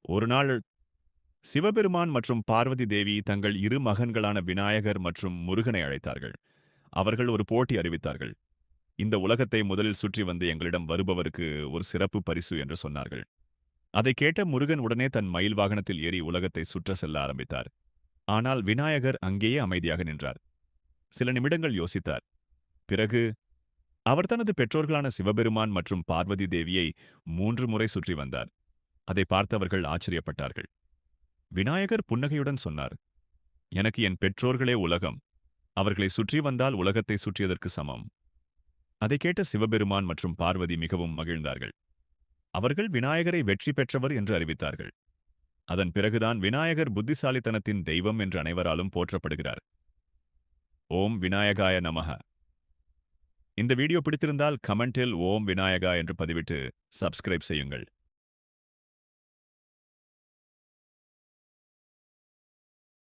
ஒரு நாள் சிவபெருமான் மற்றும் பார்வதி தேவி தங்கள் இரு மகன்களான விநாயகர் மற்றும் முருகனை அழைத்தார்கள். அவர்கள் ஒரு போட்டி அறிவித்தார்கள். இந்த உலகத்தை முதலில் சுற்றி வந்து எங்களிடம் வருபவருக்கு ஒரு சிறப்பு பரிசு என்று சொன்னார்கள். அதைக் கேட்ட முருகன் உடனே தன் மயில் வாகனத்தில் ஏறி உலகத்தை சுற்ற செல்ல ஆரம்பித்தார். ஆனால் விநாயகர் அங்கேயே அமைதியாக நின்றார். சில நிமிடங்கள் யோசித்தார். பிறகு அவர் தனது பெற்றோர்களான சிவபெருமான் மற்றும் பார்வதி தேவியை 3 முறை சுற்றி வந்தார். அதை பார்த்தவர்கள் ஆச்சரியப்பட்டார்கள். விநாயகர் புன்னகையுடன் சொன்னார், எனக்கு என் பெற்றோர்களே உலகம். அவர்களை சுற்றி வந்தால் உலகத்தை சுற்றியதற்கு சமம். அதை கேட்ட சிவபெருமான் மற்றும் பார்வதி மிகவும் மகிழ்ந்தார்கள். அவர்கள் விநாயகரை வெற்றி பெற்றவர் என்று அறிவித்தார்கள். அதன் பிறகுதான் விநாயகர் புத்திசாலித்தனத்தின் தெய்வம் என்று அனைவராலும் போற்றப்படுகிறார். ஓம் விநாயகாய நமஹ. இந்த வீடியோ பிடித்திருந்தால் கமெண்டில் ஓம் விநாயகா என்று பதிவிட்டு சப்ஸ்கிரைப் செய்யுங்கள்.